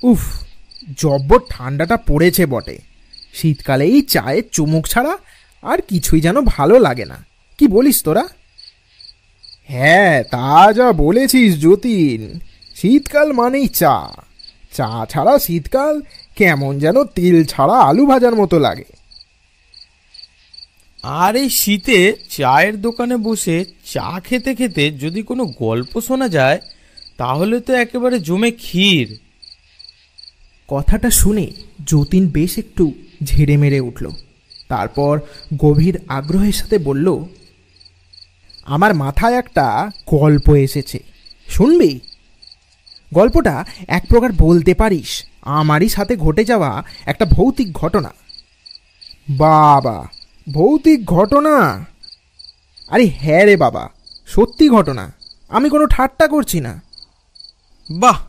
উফ, জব্বর ঠান্ডাটা পড়েছে বটে। শীতকালে এই চায়ের চুমুক ছাড়া আর কিছুই যেন ভালো লাগে না। কি বলিস তোরা? হ্যাঁ, তা যা বলেছিস যতীন। শীতকাল মানেই চা। চা ছাড়া শীতকাল কেমন যেন তেল ছাড়া আলু ভাজার মতো লাগে। আর এই শীতে চায়ের দোকানে বসে চা খেতে খেতে যদি কোনো গল্প শোনা যায় তাহলে তো একেবারে জমে ক্ষীর। কথাটা শুনে যতীন বেশ একটু ঝেড়ে মেরে উঠল। তারপর গভীর আগ্রহের সাথে বলল, আমার মাথায় একটা গল্প এসেছে, শুনবি? গল্পটা এক প্রকার বলতে পারিস আমারই সাথে ঘটে যাওয়া একটা ভৌতিক ঘটনা। বাবা, ভৌতিক ঘটনা? আরে হ্যাঁ রে বাবা, সত্যি ঘটনা, আমি কোনো ঠাট্টা করছি না। বাহ,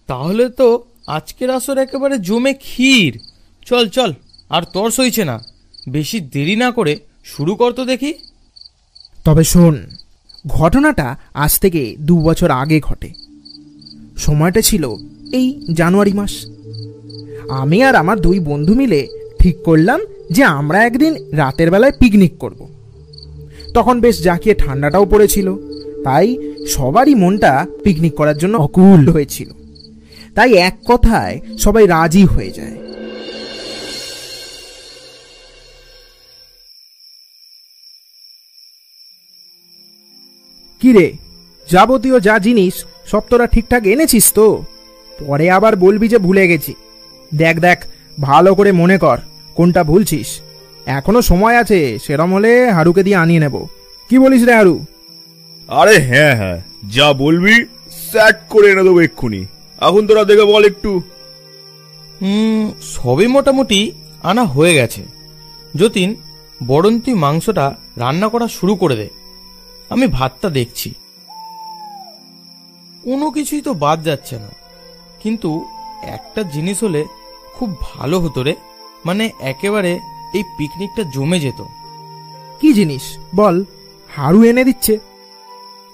তাহলে তো আজকের আসর একেবারে জমে ক্ষীর। চল চল, আর তর সইছে না, বেশি দেরি না করে শুরু কর তো দেখি। তবে শোন, ঘটনাটা আজ থেকে 2 বছর আগে ঘটে। সময়টা ছিল এই জানুয়ারি মাস। আমি আর আমার 2 বন্ধু মিলে ঠিক করলাম যে আমরা একদিন রাতের বেলায় পিকনিক করব। তখন বেশ জাঁকিয়ে ঠান্ডাটাও পড়েছিল, তাই সবারই মনটা পিকনিক করার জন্য অকুল হয়েছিল। তাই এক কথায় সবাই রাজি হয়ে যায়। কিরে, যাবতীয় যা জিনিস সব তোরা ঠিকঠাক এনেছিস তো? পরে আবার বলবি যে ভুলে গেছি। দেখ দেখ, ভালো করে মনে কর কোনটা ভুলছিস। এখনো সময় আছে, সেরম হলে হারুকে দিয়ে আনিয়ে নেব। কি বলিস রে হারু? আরে হ্যাঁ হ্যাঁ, যা বলবি সেট করে এনে দেবো এক্ষুনি। এখন তোরা দেখে বল একটু। সবই মোটামুটি আনা হয়ে গেছে। যতীন, বরং তুই মাংসটা রান্না করা শুরু করে দে, আমি ভাতটা দেখছি। কোনো কিছুই তো বাদ যাচ্ছে না, কিন্তু একটা জিনিস হলে খুব ভালো হতো রে, মানে একেবারে এই পিকনিকটা জমে যেত। কি জিনিস বল, হারু এনে দিচ্ছে।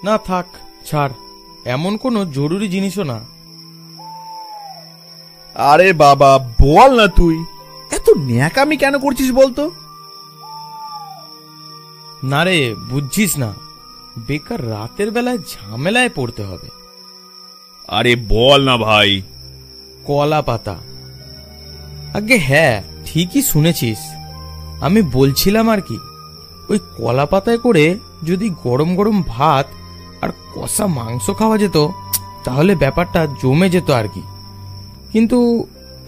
না থাক, ছাড়, এমন কোনো জরুরি জিনিসও না। আরে বাবা বল না, তুই এত ন্যাকামি কেন করছিস বলতো? না রে, বুঝছিস না, বেকার রাতের বেলায় ঝামেলায় পড়তে হবে। আরে বল না ভাই। কলা পাতা। আগে হ্যাঁ, ঠিকই শুনেছিস, আমি বলছিলাম আর কি, ওই কলা পাতায় করে যদি গরম গরম ভাত আর কষা মাংস খাওয়া যেত তাহলে ব্যাপারটা জমে যেত আর কি। কিন্তু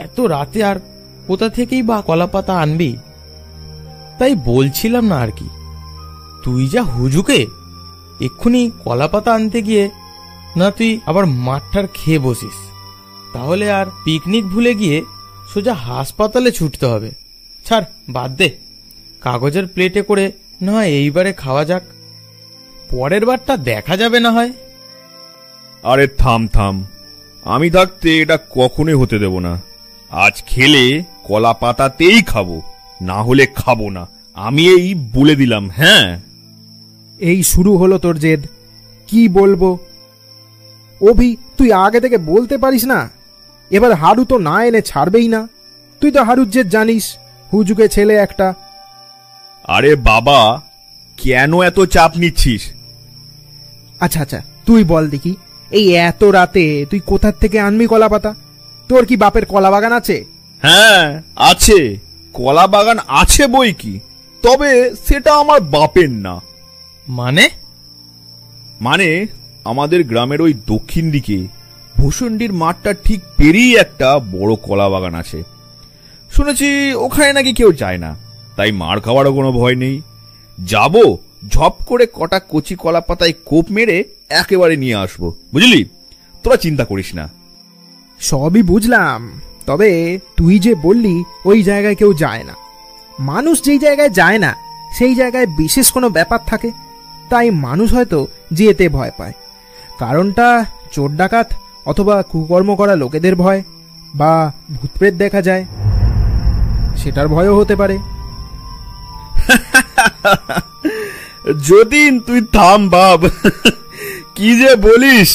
এত রাতে আর কোথা থেকেই বা কলা পাতা আনবি? তাই বলছিলাম না আর কি, তুই যা হুজুকে, এক্ষুনি কলা পাতা আনতে গিয়ে না তুই আবার মাঠটার খেয়ে বসিস, তাহলে আর পিকনিক ভুলে গিয়ে সোজা হাসপাতালে ছুটতে হবে। ছাড়, বাদ দে, কাগজের প্লেটে করে না হয় এইবারে খাওয়া যাক, পরের বারটা দেখা যাবে না হয়। আরে থাম থাম, আমি থাকতে এটা কখনোই হতে দেব না। আজ খেলে কলা পাতাতেই খাবো, না হলে খাবো না, আমি এই বলে দিলাম। হ্যাঁ, এই শুরু হলো তোর জেদ। কি বলবো অভি, তুই আগে থেকে বলতে পারিস না? এবার হারু তো না এনে ছাড়বেই না। তুই তো হারুর জেদ জানিস, হুজুকে ছেলে একটা। আরে বাবা, কেন এত চাপ নিচ্ছিস? আচ্ছা আচ্ছা, তুই বল দেখি, এই এত রাতে তুই কোথার থেকে আনবি কলা পাতা? তোর কি বাপের কলা বাগান আছে? হ্যাঁ আছে, কলা বাগান আছে বই কি, তবে সেটা আমার বাপের না। মানে? মানে আমাদের গ্রামের ওই দক্ষিণ দিকে ভূষণ্ডির মাঠটা ঠিক পেরিয়ে একটা বড় কলা বাগান আছে। শুনেছি ওখানে নাকি কেউ যায় না, তাই মার খাওয়ারও কোনো ভয় নেই। যাব, ঝপ করে কটা কচি কলা পাতায় কোপ মেরে একেবারে নিয়ে আসবো, বুঝলি? তোরা চিন্তা করিস না। সবই বুঝলাম, তবে তুই যে বললি ওই জায়গায় কেউ যায় না। মানুষ যেই জায়গায় যায় না সেই জায়গায় বিশেষ কোনো ব্যাপার থাকে, তাই মানুষ হয়তো যেতে ভয় পায়। কারণটা চোর ডাকাত অথবা কুকর্ম করা লোকেদের ভয়, বা ভূতপ্রেত দেখা যায় সেটার ভয়ও হতে পারে। যতীন তুই থাম বাব, কি যে বলিস।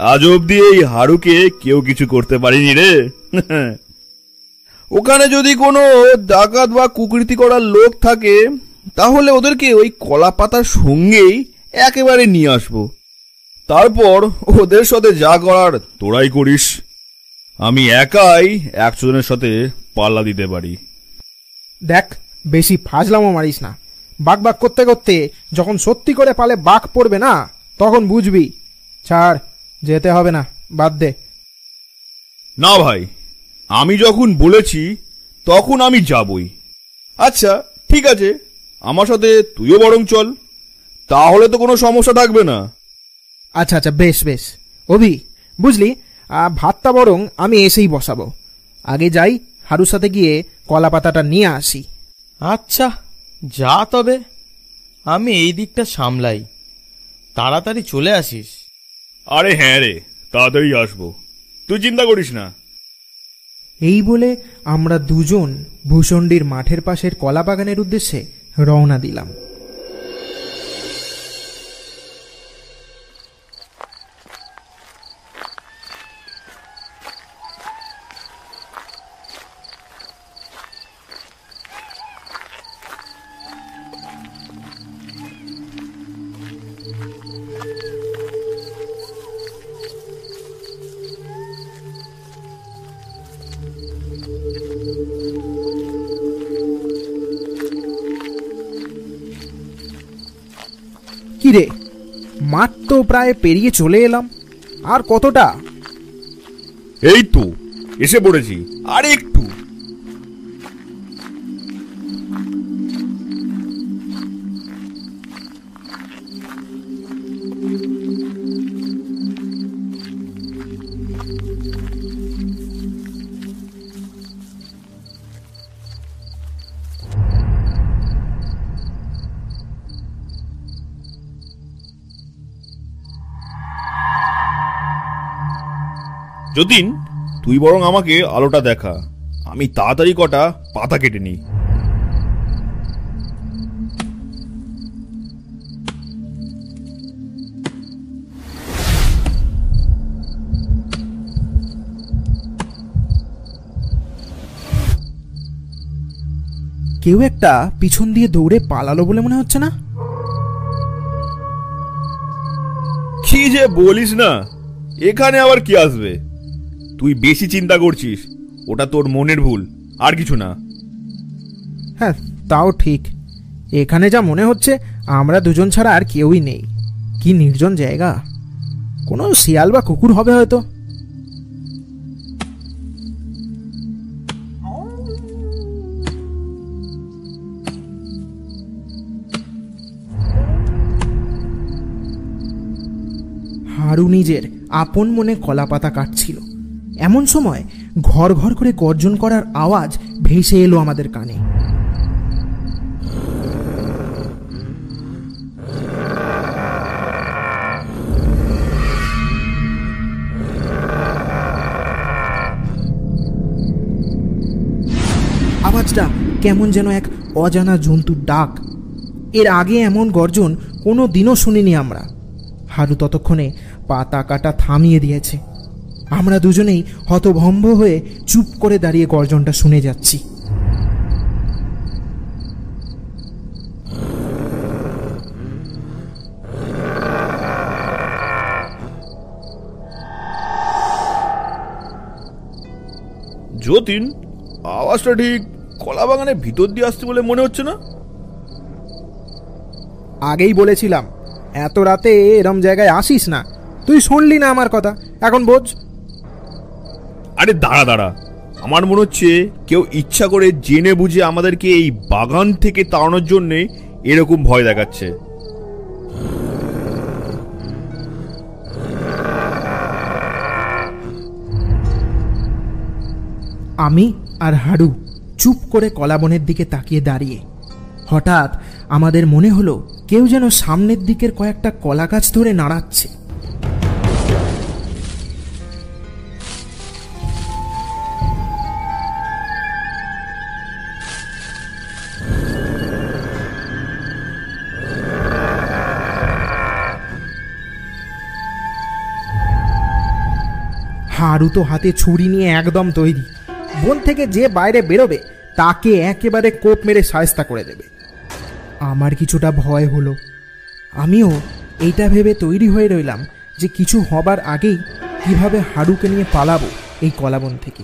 আজ অব্দি এই হারুকে কেউ কিছু করতে পারেনি রে। ওখানে যদি কোনো ডাকাত বা কুকৃতি করার লোক থাকে তাহলে ওদেরকে ওই কলা পাতার সঙ্গেই একেবারে নিয়ে আসবো। তারপর ওদের সাথে যা করার তোরাই করিস। আমি একাই 100 জনের সাথে পাল্লা দিতে পারি। দেখ, বেশি ফাজলামো মারিস না। বাক বাক করতে করতে যখন সত্যি করে পালে বাঘ পড়বে না, তখন বুঝবি। ছাড়, যেতে হবে না, বাদ দে। না ভাই, আমি যখন বলেছি তখন আমি যাবই। আচ্ছা ঠিক আছে, আমার সাথে তুইও বরং চল, তাহলে তো কোনো সমস্যা থাকবে না। আচ্ছা আচ্ছা, বেশ বেশ। অভি, বুঝলি, ভাতটা বরং আমি এসেই বসাবো। আগে যাই, হারুর সাথে গিয়ে কলা পাতাটা নিয়ে আসি। আচ্ছা যা, তবে আমি এই দিকটা সামলাই, তাড়াতাড়ি চলে আসিস। আরে হ্যাঁ রে, তাড়াতাড়ি আসবো, তুই চিন্তা করিস না। এই বলে আমরা দুজন ভূষণ্ডির মাঠের পাশের কলা বাগানের উদ্দেশ্যে রওনা দিলাম। কিরে, মাঠ তো প্রায় পেরিয়ে চলে এলাম। আর কতটা? এই তো এসে পড়েছি, আর একটু। যতীন, তুই বরং আমাকে আলোটা দেখা, আমি তাড়াতাড়ি কটা পাতা কেটে নিই। কেউ একটা পিছন দিয়ে দৌড়ে পালালো বলে মনে হচ্ছে না? কি যে বলিস না, এখানে আবার কি আসবে? তুই বেশি চিন্তা করছিস, ওটা তোর মনের ভুল, আর কিছু না। হ্যাঁ, তাও ঠিক। এখানে যা মনে হচ্ছে আমরা দুজন ছাড়া আর কেউই নেই। কি নির্জন জায়গা, কোনো শিয়াল বা কুকুর হবে হয়তো। হারু নিজের আপন মনে কলা পাতা কাটছিল। এমন সময় ঘর ঘর করে গর্জন করার আওয়াজ ভেসে এলো আমাদের কানে। আওয়াজটা কেমন যেন এক অজানা জন্তুর ডাক। এর আগে এমন গর্জন কোনো দিনও শুনিনি আমরা। হারু ততক্ষণে পাতা কাটা থামিয়ে দিয়েছে। আমরা দুজনেই হতভম্ব হয়ে চুপ করে দাঁড়িয়ে গর্জনটা শুনে যাচ্ছি। যতীন, আওয়াজটা ঠিক কলা বাগানের ভিতর দিয়ে আসছে বলে মনে হচ্ছে না? আগেই বলেছিলাম এত রাতে এরম জায়গায় আসিস না। তুই শুনলি না আমার কথা, এখন বোঝ। আরে দাঁড়া দাঁড়া, আমার মনে হচ্ছে কেউ ইচ্ছা করে জেনে বুঝে আমাদেরকে এই বাগান থেকে তাড়ানোর জন্যে এরকম ভয় দেখাচ্ছে। আমি আর হারু চুপ করে কলাবনের দিকে তাকিয়ে দাঁড়িয়ে। হঠাৎ আমাদের মনে হলো কেউ যেন সামনের দিকের কয়েকটা কলা গাছ ধরে নাড়াচ্ছে। হারু তো হাতে ছুরি নিয়ে একদম তৈরি। বন থেকে যে বাইরে বেরোবে তাকে একেবারে কোপ মেরে শায়েস্তা করে দেবে। আমার কিছুটা ভয় হলো। আমিও এইটা ভেবে তৈরি হয়ে রইলাম যে কিছু হবার আগেই কিভাবে হারুকে নিয়ে পালাবো এই কলাবন থেকে।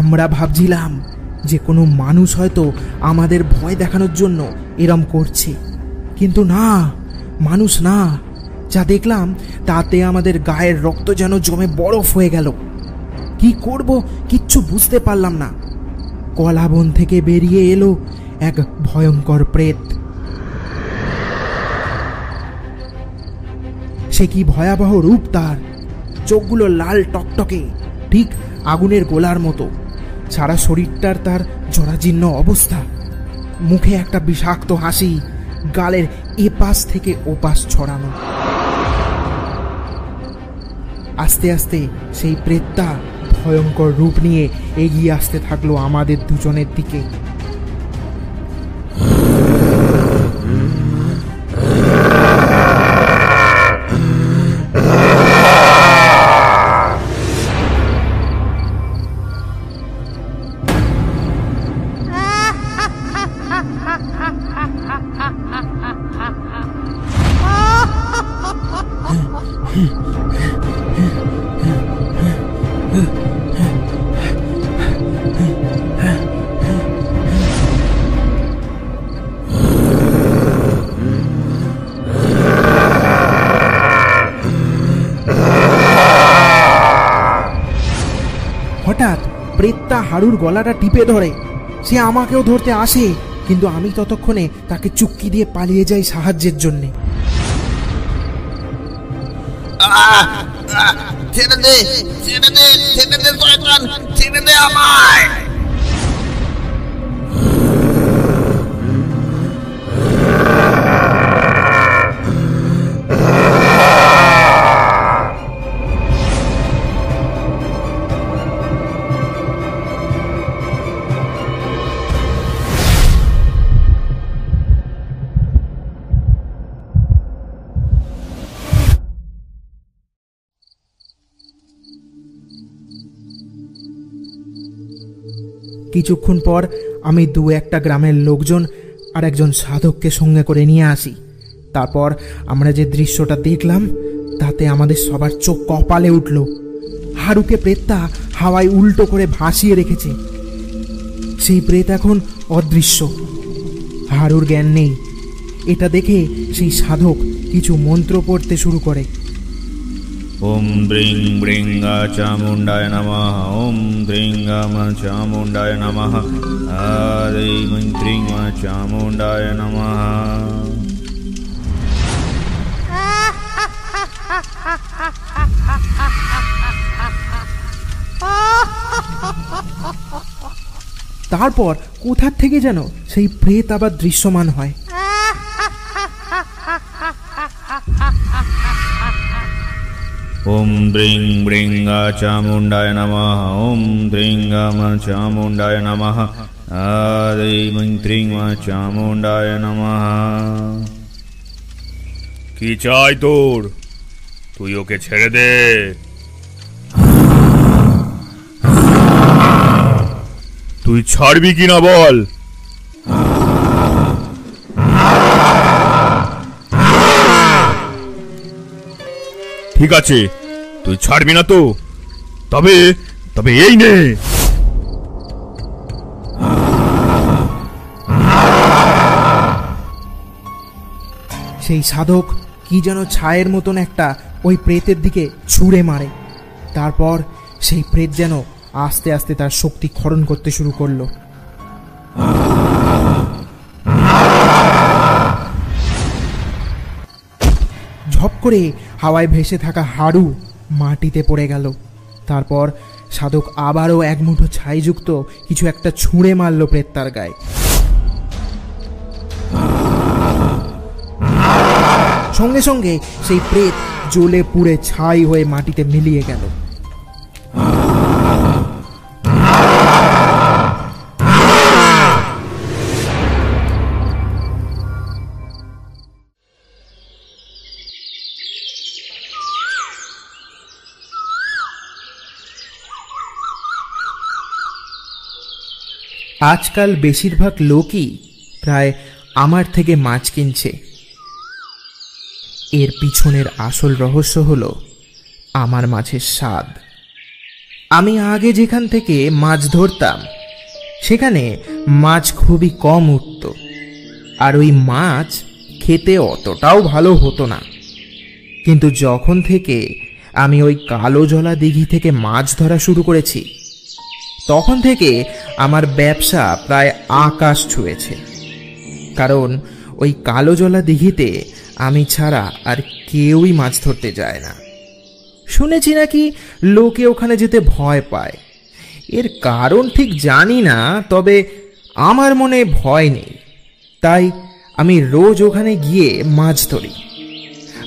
আমরা ভাবছিলাম যে কোনো মানুষ হয়তো আমাদের ভয় দেখানোর জন্য এরম করছে, কিন্তু না, মানুষ না। যা দেখলাম তাতে আমাদের গায়ের রক্ত যেন জমে বরফ হয়ে গেল। কি করব কিচ্ছু বুঝতে পারলাম না। কলাবন থেকে বেরিয়ে এলো এক ভয়ঙ্কর প্রেত। সে কি ভয়াবহ রূপ তার! চোখগুলো লাল টকটকে, ঠিক আগুনের গোলার মতো। সারা শরীরটার তার জরাজীর্ণ অবস্থা। মুখে একটা বিষাক্ত হাসি, গালের এপাশ থেকে ওপাশ ছড়ানো। আস্তে আস্তে সেই প্রেতটা ভয়ঙ্কর রূপ নিয়ে এগিয়ে আসতে থাকলো আমাদের দুজনের দিকে। হঠাৎ প্রেতটা হারুর গলাটা টিপে ধরে। সে আমাকেও ধরতে আসে, কিন্তু আমি ততক্ষণে তাকে চুক্কি দিয়ে পালিয়ে যাই সাহায্যের জন্য। ছেড়ে দে, ছেড়ে দে, ছেড়ে দে শয়তান, ছেড়ে দে আমায়। কিছুক্ষণ পর আমি দু একটা গ্রামের লোকজন আর একজন সাধককে সঙ্গে করে নিয়ে আসি। তারপর আমরা যে দৃশ্যটা দেখলাম তাতে আমাদের সবার চোখ কপালে উঠল। হারুকে প্রেতটা হাওয়ায় উল্টো করে ভাসিয়ে রেখেছে। সেই প্রেত এখন অদৃশ্য, হারুর জ্ঞান নেই। এটা দেখে সেই সাধক কিছু মন্ত্র পড়তে শুরু করে। ওম ব্রিং ব্রিং চামুণ্ডায় নমঃ, ওম দ্রিং চামুণ্ডায় নমঃ, আদি মন্ত্রিং চামুণ্ডায় নমঃ। তারপর কোথার থেকে যেন সেই প্রেত আবার দৃশ্যমান হয়। ওম ব্রিং ব্রিং চামুণ্ডায় নমঃ, ওম দ্রিং চামুণ্ডায় নমঃ, আদি মন্ত্রিং চামুণ্ডায় নমঃ। কি চাই তোর? তুই ওকে ছেড়ে দে। তুই ছাড়বি কিনা বল। ঠিক আছে, তুই ছাড়বি না তো? তবে তবে এই নে। সেই সাধক কি যেন ছায়ের মতন একটা ওই প্রেতের দিকে ছুঁড়ে মারে। তারপর সেই প্রেত যেন আস্তে আস্তে তার শক্তি ক্ষরণ করতে শুরু করলো। ঝপ করে হাওয়ায় ভেসে থাকা হারু মাটিতে পড়ে গেল। তারপর সাধক আবারও এক মুঠো ছাইযুক্ত কিছু একটা ছুঁড়ে মারল প্রেতটার গায়ে। সঙ্গে সঙ্গে সেই প্রেত জ্বলে পুড়ে ছাই হয়ে মাটিতে মিলিয়ে গেল। আজকাল বেশিরভাগ লোকই প্রায় আমার থেকে মাছ কিনছে। এর পিছনের আসল রহস্য হলো আমার মাছের স্বাদ। আমি আগে যেখান থেকে মাছ ধরতাম সেখানে মাছ খুবই কম উঠত, আর ওই মাছ খেতে অতটাও ভালো হতো না। কিন্তু যখন থেকে আমি ওই কালো জলা দিঘি থেকে মাছ ধরা শুরু করেছি তখন থেকে আমার ব্যবসা প্রায় আকাশ ছুঁয়েছে। কারণ ওই কালো জলা দিঘিতে আমি ছাড়া আর কেউই মাছ ধরতে যায় না। শুনেছি নাকি লোকে ওখানে যেতে ভয় পায়। এর কারণ ঠিক জানি না, তবে আমার মনে ভয় নেই, তাই আমি রোজ ওখানে গিয়ে মাছ ধরি।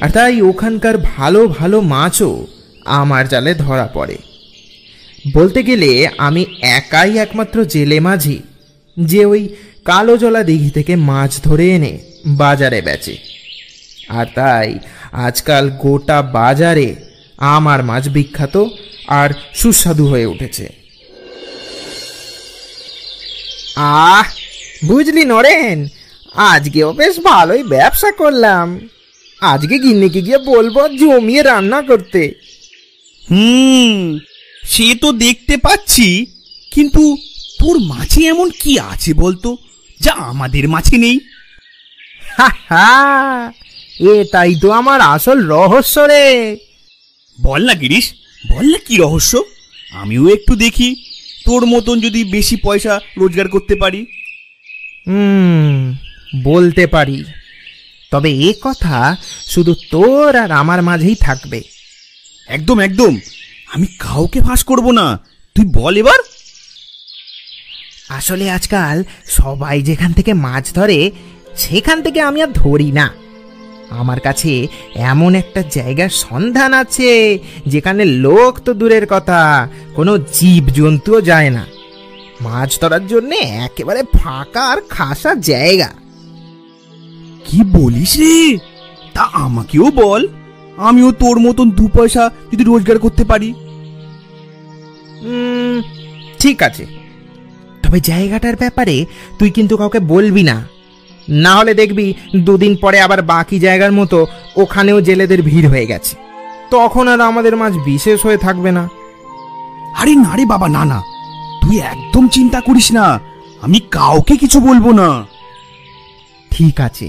আর তাই ওখানকার ভালো ভালো মাছও আমার জালে ধরা পড়ে। বলতে গেলে আমি একাই একমাত্র জেলে মাঝি যে ওই কালো জলা দিঘি থেকে মাছ ধরে এনে বাজারে বেচে। আর তাই আজকাল গোটা বাজারে আমার মাছ বিখ্যাত আর সুস্বাদু হয়ে উঠেছে। বুঝলি নরেন, আজকেও বেশ ভালোই ব্যবসা করলাম। আজকে গিন্নিকে গিয়ে বলবো জমিয়ে রান্না করতে। সে তো দেখতে পাচ্ছি, কিন্তু তোর মাছে এমন কি আছে বলতো যা আমাদের মাছে নেই? এটাই তো আমার আসল রহস্য রে। বল না গিরিশ, বল না কি রহস্য, আমিও একটু দেখি তোর মতন যদি বেশি পয়সা রোজগার করতে পারি। বলতে পারি, তবে এ কথা শুধু তোর আর আমার মাঝেই থাকবে। একদম একদম, আমি কাউকে ফাঁস করব না, তুই বল এবার। আসলে আজকাল সবাই যেখান থেকে মাছ ধরে সেখান থেকে আমি আর ধরি না। আমার কাছে এমন একটা জায়গার সন্ধান আছে যেখানে লোক তো দূরের কথা, কোনো জীব জন্তুও যায় না। মাছ ধরার জন্য একেবারে ফাঁকা আর খাসা জায়গা। কি বলিস রে? তা আমাকেও বল, আমিও তোর মতন দু পয়সা যদি রোজগার করতে পারি। ঠিক আছে, তবে জায়গাটার ব্যাপারে তুই কিন্তু কাউকে বলবি না, না হলে দেখবি দুদিন পরে আবার বাকি জায়গার মতো ওখানেও জেলেদের ভিড় হয়ে গেছে, তখন আর আমাদের মাছ বিশেষ হয়ে থাকবে না। আরে না রে বাবা, না না, তুই একদম চিন্তা করিস না, আমি কাউকে কিছু বলবো না। ঠিক আছে,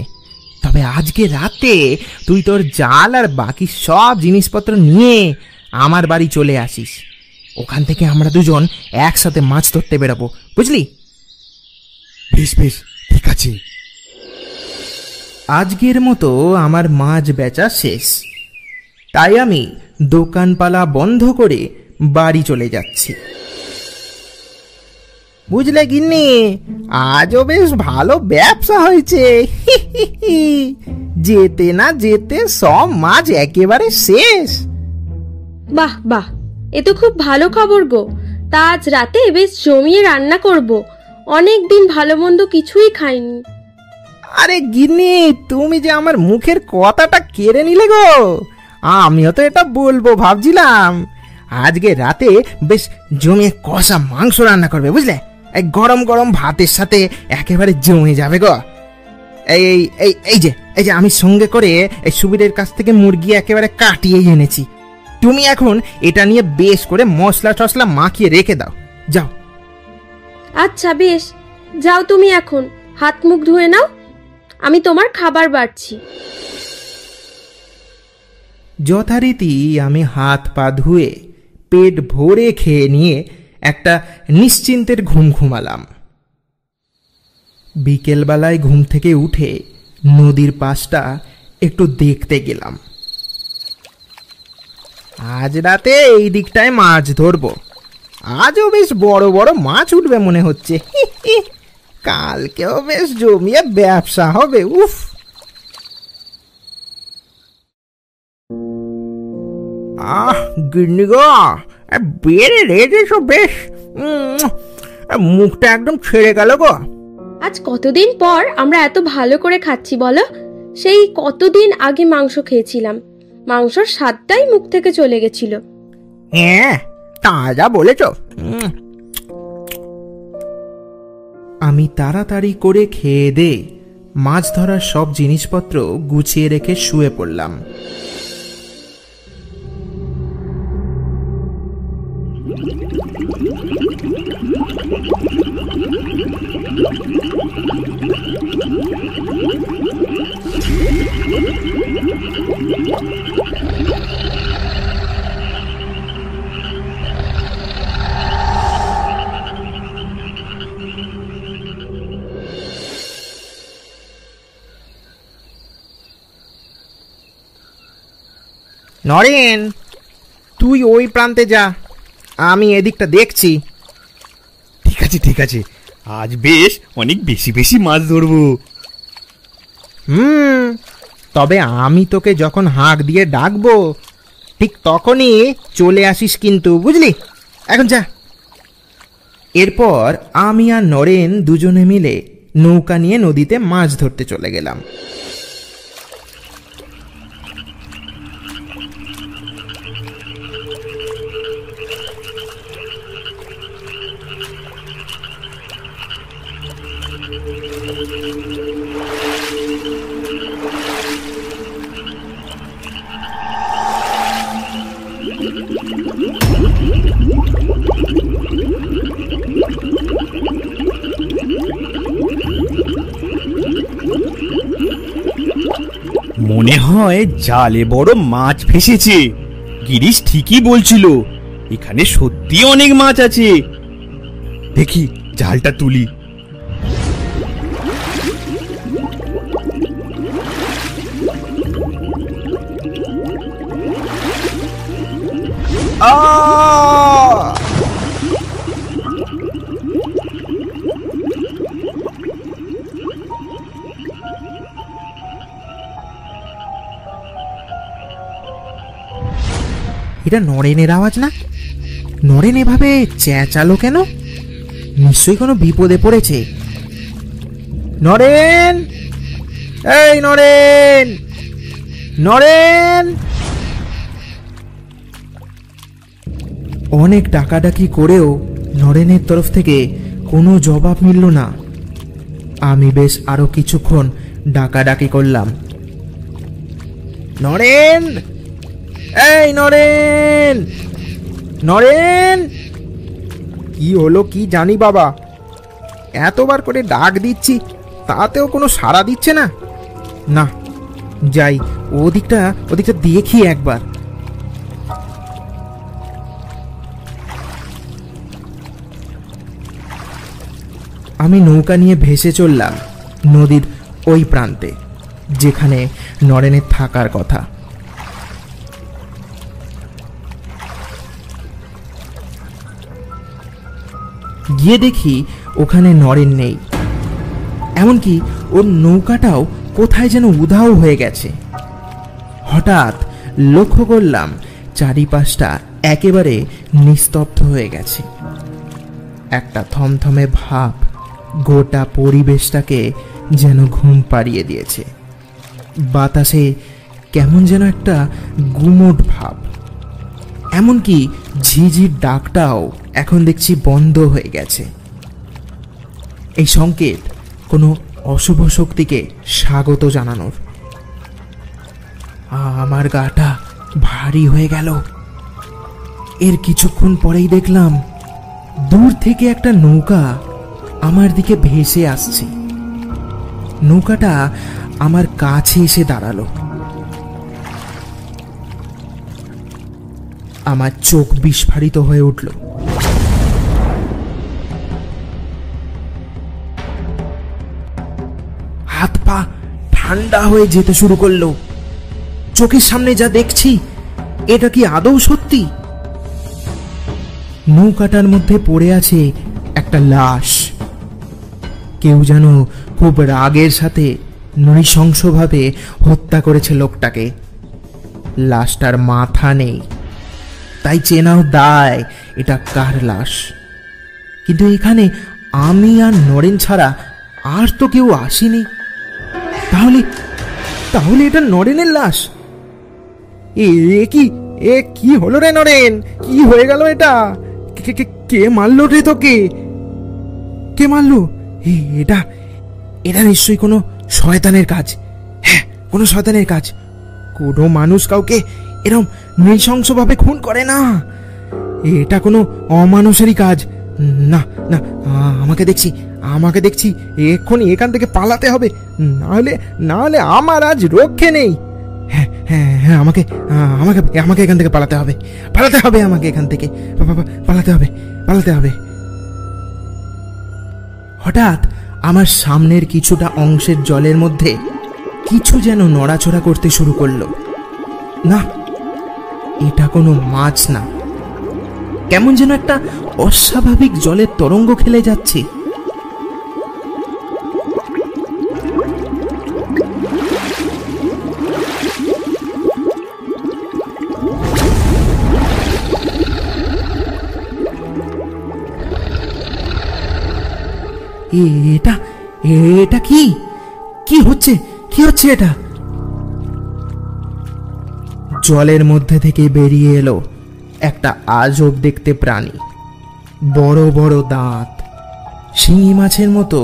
তবে আজকে রাতে তুই তোর জাল আর বাকি সব জিনিসপত্র নিয়ে আমার বাড়ি চলে আসিস। ওখান থেকে আমরা দুজন একসাথে মাছ ধরতে বেরোবো, বুঝলি? বেশ বেশ, ঠিক আছে। আজকের মতো আমার মাছ বেচা শেষ, তাই আমি দোকানপালা বন্ধ করে বাড়ি চলে যাচ্ছি। বুঝলে গিন্নি, আজও বেশ ভালো ব্যবসা হয়েছে। যেতে না যেতে সব মাছ একেবারে শেষ। বাহ বাহ, এ তো খুব ভালো খবর গো। তা আজ রাতে বেশ জমিয়ে রান্না করব, অনেক দিন ভালো মন্দ কিছুই খাইনি। আরে গিন্নি, তুমি যে আমার মুখের কথাটা কেড়ে নিলে গো। আমিও তো এটা বলবো ভাবছিলাম। আজকে রাতে বেশ জমিয়ে কষা মাংস রান্না করবে, বুঝলে? এই গরম গরম ভাতের সাথে একেবারে জমে যাবে গো। এই এই এই যে এই যে আমি সঙ্গে করে এই সুবীরের কাছ থেকে মুরগি একেবারে কাটিয়ে এনেছি। তুমি এখন এটা নিয়ে বেশ করে মশলা টসলা মাখিয়ে রেখে দাও, যাও। আচ্ছা বেশ, যাও তুমি এখন হাত মুখ ধুয়ে নাও, আমি তোমার খাবার বাড়ছি। যথারীতি আমি হাত পা ধুয়ে পেট ভরে খেয়ে নিয়ে একটা নিশ্চিন্তের ঘুম ঘুমালাম। বিকেলবেলায় ঘুম থেকে উঠে নদীর পাশটা একটু দেখতে গেলাম। আজ রাতে এই দিকটায় মাছ ধরবো, আজও বেশ বড় বড় মাছ উঠবে মনে হচ্ছে। কালকেও বেশ জমিয়ে ব্যবসা হবে। উফ, গিন্নি গো, বেড়ে রেজেছো বেশ, মুখটা একদম ছেড়ে গেল গো। আজ কতদিন পর আমরা এত ভালো করে খাচ্ছি বলো। সেই কতদিন আগে মাংস খেয়েছিলাম, মাংসর স্বাদটাই মুখ থেকে চলে গেছিল। হ্যাঁ, তা যা বলেছ। আমি তাড়াতাড়ি করে খেয়ে দে মাছ ধরার সব জিনিসপত্র গুছিয়ে রেখে শুয়ে পড়লাম। নরেন, তুই ওই প্রান্তে যা, আমি এদিকটা দেখছি। ঠিক আছে, আজ বেশ অনেক বেশি বেশি মাছ ধরবো। তবে আমি তোকে যখন হাঁক দিয়ে ডাকবো ঠিক তখনই চলে আসিস কিন্তু, বুঝলি? এখন যা। এরপর আমি আর নরেন দুজনে মিলে নৌকা নিয়ে নদীতে মাছ ধরতে চলে গেলাম। মনে হয় জালে বড় মাছ ফেসেছে। গিরিশ ঠিকই বলছিল, এখানে সত্যি অনেক মাছ আছে। দেখি জালটা তুলি। এটা নরেনের আওয়াজ না? নরেন এভাবে চেঁচালো কেন? নিশ্চয়ই কোনো বিপদে পড়েছে। নরেন, এই নরেন, নরেন! অনেক ডাকাডাকি করেও নরেনের তরফ থেকে কোনো জবাব মিলল না। আমি বেশ আরো কিছুক্ষণ ডাকাডাকি করলাম। নরেন, এই নরেন, নরেন! কি হলো কি জানি বাবা, এতবার করে ডাক দিচ্ছি তাতেও কোনো সাড়া দিচ্ছে না। না, যাই ওদিকটা দেখি একবার। আমি নৌকা নিয়ে ভেসে চললাম নদীর ওই প্রান্তে, যেখানে নরেনের থাকার কথা। গিয়ে দেখি ওখানে নরেন নেই, এমনকি ওর নৌকাটাও কোথায় যেন উধাও হয়ে গেছে। হঠাৎ লক্ষ্য করলাম চারিপাশটা একেবারে নিস্তব্ধ হয়ে গেছে। একটা থমথমে ভাব গোটা পরিবেশটাকে যেন ঘুম পাড়িয়ে দিয়েছে। বাতাসে কেমন যেন একটা গুমোট ভাব, এমনকি ঝিঝির ডাকটাও এখন দেখছি বন্ধ হয়ে গেছে। এই সংকেত কোনো অশুভ শক্তিকে স্বাগত জানানোর। আমার গাটা ভারী হয়ে গেল। এর কিছুক্ষণ পরেই দেখলাম দূর থেকে একটা নৌকা আমার দিকে ভেসে আসছে। নৌকাটা আমার কাছে এসে দাঁড়ালো। আমার চোখ বিস্ফারিত হয়ে উঠল। হাত পা ঠান্ডা হয়ে যেতে শুরু করলো। চোখের সামনে যা দেখছি, এটা কি আদৌ সত্যি? নৌকাটার মধ্যে পড়ে আছে একটা লাশ। কেউ যেন খুব রাগের সাথে নৃশংসভাবে হত্যা করেছে লোকটাকে। লাশটার মাথা নেই, তাই চেনাও দায় এটা কার লাশ। কিন্তু এখানে আমি আর নরেন ছাড়া আর তো কেউ আসেনি। তাহলে তাহলে এটা নরেনের লাশ। এ কি হলো রে নরেন? কি হয়ে গেল এটা? কে মারলো রে তোকে? কে মারলো? এটা এটা নিশ্চয়ই কোনো শয়তানের কাজ। হ্যাঁ, কোনো শয়তানের কাজ। কোনো মানুষ কাউকে এরকম নৃশংসভাবে খুন করে না। এটা কোনো অমানুষেরই কাজ। না না, আমাকে দেখছি এক্ষুনি এখান থেকে পালাতে হবে, না হলে আমার আজ রক্ষে নেই। হ্যাঁ হ্যাঁ হ্যাঁ, আমাকে এখান থেকে পালাতে হবে, আমাকে এখান থেকে পালাতে হবে। হঠাৎ আমার সামনের কিছুটা অংশের জলের মধ্যে কিছু যেন নড়াচড়া করতে শুরু করলো। না, এটা কোনো মাছ না, কেমন যেন একটা অস্বাভাবিক জলের তরঙ্গ খেলে যাচ্ছে। এটা কি হচ্ছে এটা? জলের মধ্যে থেকে বেরিয়ে এলো একটা আজব দেখতে প্রাণী। বড় বড় দাঁত, শিঙি মাছের মতো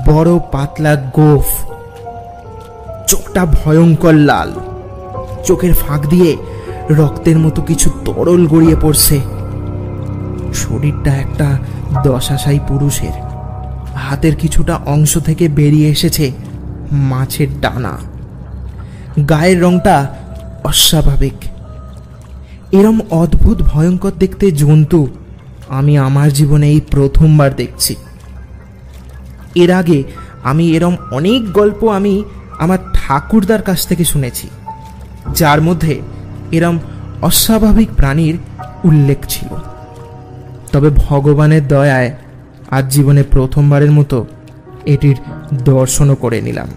বড় পাতলা গোঁফ, চোখটা ভয়ঙ্কর লাল, চোখের ফাঁক দিয়ে রক্তের মতো কিছু তরল গড়িয়ে পড়ছে। শরীরটা একটা দশাশায়ী পুরুষের। হাতের কিছুটা অংশ থেকে বেরিয়ে এসেছে মাছের ডানা। গায়ের রংটা অস্বাভাবিক। এরম অদ্ভুত ভয়ঙ্কর দেখতে জন্তু আমি আমার জীবনে এই প্রথমবার দেখছি। এর আগে আমি এরম অনেক গল্প আমি আমার ঠাকুরদার কাছ থেকে শুনেছি, যার মধ্যে এরম অস্বাভাবিক প্রাণীর উল্লেখ ছিল। তবে ভগবানের দয়ায় আজ জীবনে প্রথমবারের মতো এটির দর্শনও করে নিলাম।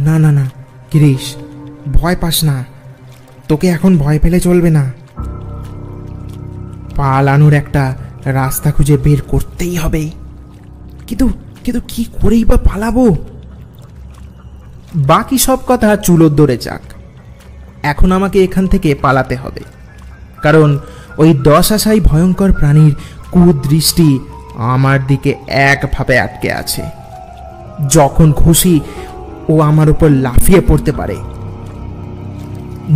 না না না গিরিশ, ভয় পাস না, তোকে এখন ভয় পেলে চলবে না। পালানোর একটা রাস্তা খুঁজে বের করতেই হবে। কিন্তু কি করেই বা পালাবো? বাকি সব কথা চুলোর দৌড়ে যাক। এখন আমাকে এখান থেকে পালাতে হবে, কারণ ওই দশাশায়ী ভয়ঙ্কর প্রাণীর কুদৃষ্টি আমার দিকে একভাবে আটকে আছে। যখন খুশি ও আমার উপর লাফিয়ে পড়তে পারে।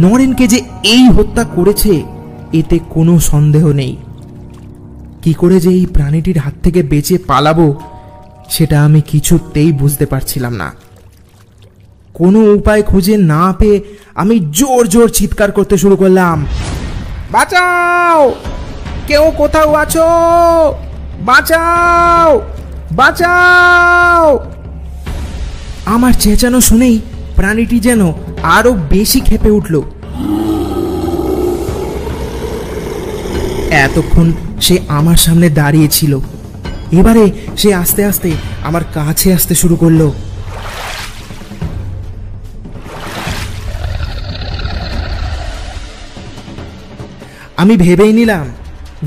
নরেনকে যে এই হত্যা করেছে এতে কোনো সন্দেহ নেই। কি করে যে এই প্রাণীটির হাত থেকে বেঁচে পালাবো সেটা আমি কিছুতেই বুঝতে পারছিলাম না। কোনো উপায় খুঁজে না পেয়ে আমি জোর জোর চিৎকার করতে শুরু করলাম, বাঁচাও, কেউ কোথাও আছো, বাঁচাও বাঁচাও। আমার চেঁচানো শুনেই প্রাণীটি যেন আরো বেশি ক্ষেপে উঠল। এতক্ষণ সে আমার সামনে দাঁড়িয়ে ছিল, এবারে সে আস্তে আস্তে আমার কাছে আসতে শুরু করলো। আমি ভেবেই নিলাম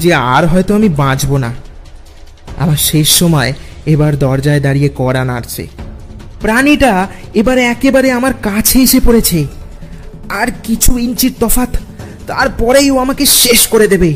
যে আর হয়তো আমি বাঁচবো না। আমার শেষ সময় এবার দরজায় দাঁড়িয়ে কড়া নাড়ছে। প্রাণীটা এবারে একেবারে আমার কাছে এসে পড়েছে। আর কিছু ইঞ্চির তফাৎ, তারপরেই ও আমাকে শেষ করে দেবে।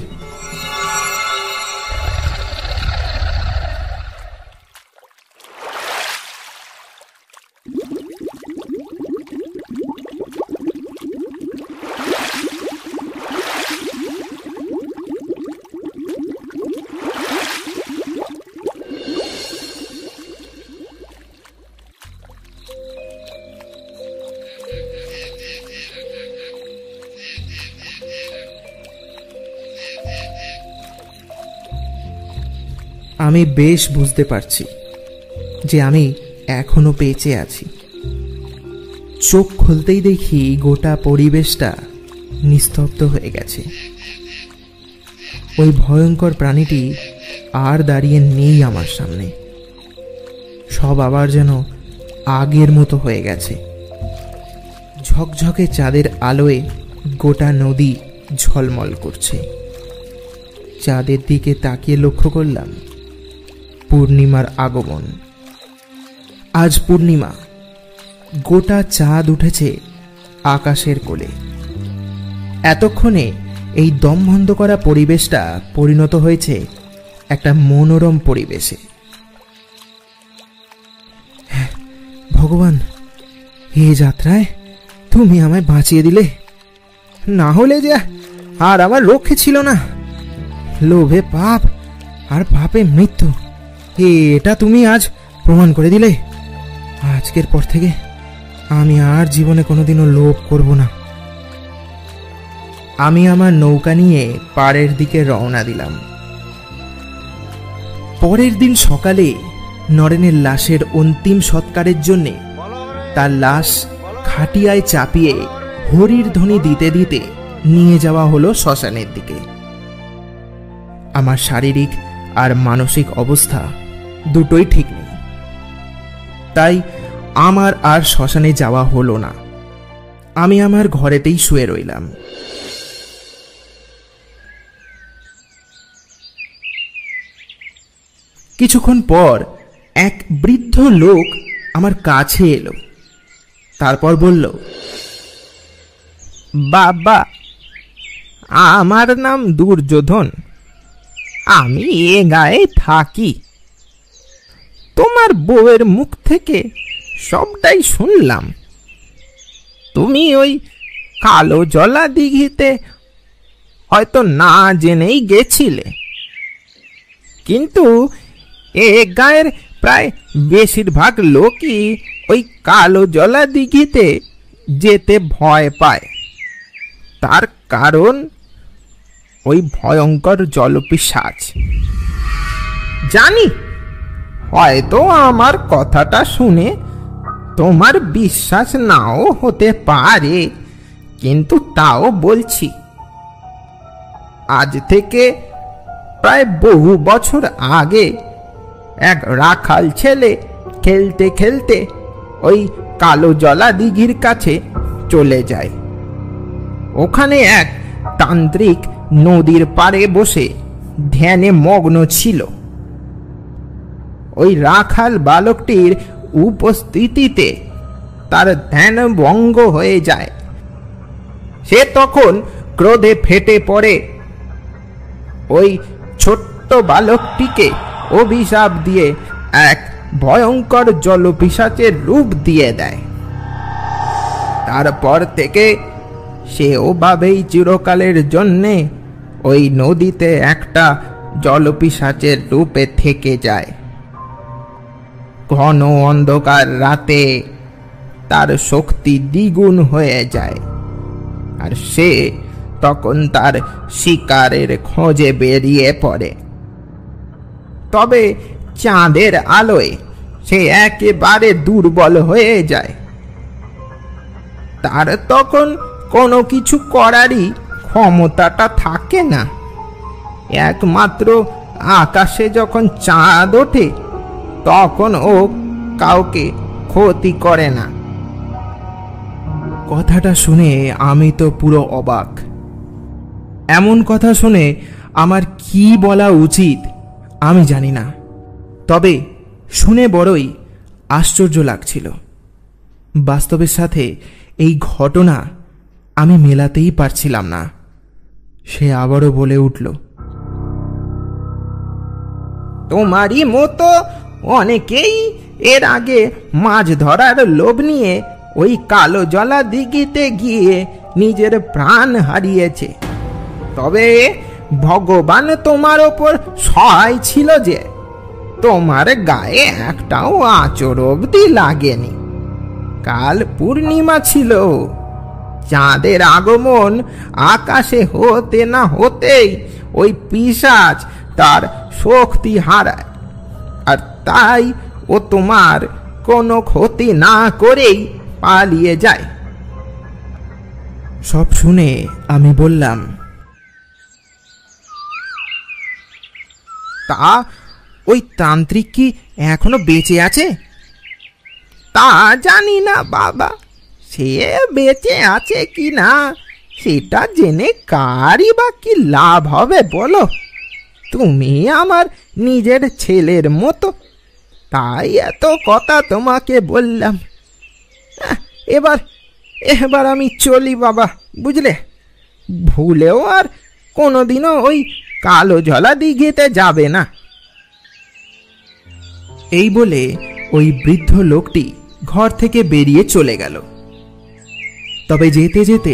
আমি বেশ বুঝতে পারছি যে আমি এখনো বেঁচে আছি। চোখ খুলতেই দেখি গোটা পরিবেশটা নিস্তব্ধ হয়ে গেছে। ওই ভয়ঙ্কর প্রাণীটি আর দাঁড়িয়ে নেই আমার সামনে। সব আবার যেন আগের মতো হয়ে গেছে। ঝকঝকে চাঁদের আলোয় গোটা নদী ঝলমল করছে। চাঁদের দিকে তাকিয়ে লক্ষ্য করলাম পূর্ণিমার আগমন। আজ পূর্ণিমা, গোটা চাঁদ উঠেছে আকাশের কোলে। এতক্ষণে এই দমবন্ধ করা পরিবেশটা পরিণত হয়েছে একটা মনোরম পরিবেশে। ভগবান, এই যাত্রায় তুমি আমায় বাঁচিয়ে দিলে, না হলে যে আর আমার রক্ষে ছিল না। লোভে পাপ আর পাপে মৃত্যু, এটা তুমি আজ প্রমাণ করে দিলে। আজকের পর থেকে আমি আর জীবনে কোনোদিনও লোভ করব না। আমি আমার নৌকা নিয়ে পাড়ের দিকে রওনা দিলাম। পরের দিন সকালে নরেনের লাশের অন্তিম সৎকারের জন্যে তার লাশ খাটিয়ায় চাপিয়ে হরির ধ্বনি দিতে দিতে নিয়ে যাওয়া হলো শ্মশানের দিকে। আমার শারীরিক আর মানসিক অবস্থা দুটোই ঠিক নেই, তাই আমার আর শ্মশানে যাওয়া হলো না। আমি আমার ঘরেতেই শুয়ে রইলাম। কিছুক্ষণ পর এক বৃদ্ধ লোক আমার কাছে এলো। তারপর বলল, বাবা, আমার নাম দুর্যোধন, আমি এ গায়ে থাকি। তোমার বউয়ের মুখ থেকে সবটাই শুনলাম। তুমি ওই কালো জলা দিঘিতে হয়তো না জেনেই গেছিলে, কিন্তু এ গায়ের প্রায় বেশিরভাগ লোকই ওই কালো জলা দিঘিতে যেতে ভয় পায়। তার কারণ ওই ভয়ঙ্কর জলপিশাচ। জানি হয়তো আমার কথাটা শুনে তোমার বিশ্বাস নাও হতে পারে, কিন্তু তাও বলছি, আজ থেকে প্রায় বহু বছর আগে এক রাখাল ছেলে খেলতে খেলতে ওই কালো জলা দিঘির কাছে চলে যায়। ওখানে এক তান্ত্রিক নদীর পাড়ে বসে ধ্যানে মগ্ন ছিল। ওই রাখাল বালকটির উপস্থিতিতে তার ধ্যান ভঙ্গ হয়ে যায়। সে তখন ক্রোধে ফেটে পড়ে ওই ছোট্ট বালকটিকে অভিশাপ দিয়ে এক ভয়ঙ্কর জলপিশাচের রূপ দিয়ে দেয়। তারপর থেকে সে ওভাবেই চিরকালের জন্যে ওই নদীতে একটা জলপিশাচের রূপে থেকে যায়। ঘন অন্ধকার রাতে তার শক্তি দ্বিগুণ হয়ে যায়, আর সে তখন তার শিকারের খোঁজে বেরিয়ে পড়ে। তবে চাঁদের আলোয় সে একেবারে দুর্বল হয়ে যায়। তার তখন কোনো কিছু করারই ক্ষমতাটা থাকে না। একমাত্র আকাশে যখন চাঁদ ওঠে তখন ও কাউকে ক্ষতি করে না। কথাটা শুনে আমি তো পুরো অবাক। এমন কথা শুনে আমার কি বলা উচিত আমি জানি না, তবে শুনে বড়ই আশ্চর্য লাগছিল। বাস্তবের সাথে এই ঘটনা আমি মেলাতেই পারছিলাম না। সে আবারও বলে উঠল, তোমারই মতো অনেকেই এর আগে মাছ ধরার লোভ নিয়ে ওই কালো জলা দিঘিতে গিয়ে নিজের প্রাণ হারিয়েছে। তবে ভগবান তোমার ওপর সহায় ছিল যে তোমার গায়ে একটাও আঁচড় অবধি লাগেনি। কাল পূর্ণিমা ছিল, চাঁদের আগমন আকাশে হতে না হতেই ওই পিশাচ তার শক্তি হারায়, আর তাই ও তোমার কোনো ক্ষতি না করেই পালিয়ে যায়। সব শুনে আমি বললাম, তা ওই তান্ত্রিক কি এখনো বেঁচে আছে? তা জানি না বাবা, সে বেঁচে আছে কি না সেটা জেনে কারই বা কি লাভ হবে বলো? তুমি আমার নিজের ছেলের মতো, তাই এত কথা তোমাকে বললাম। এবার এবার আমি চলি বাবা, বুঝলে? ভুলেও আর কোনোদিনও ওই কালো জলা দিঘিতে যাবে না। এই বলে ওই বৃদ্ধ লোকটি ঘর থেকে বেরিয়ে চলে গেল। তবে যেতে যেতে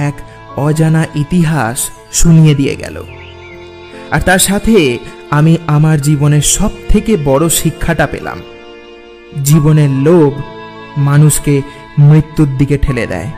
এক অজানা ইতিহাস শুনিয়ে দিয়ে গেল, আর তার সাথে আমি আমার জীবনের সব থেকে বড় শিক্ষাটা পেলাম। জীবনের লোভ মানুষকে মৃত্যুর দিকে ঠেলে দেয়।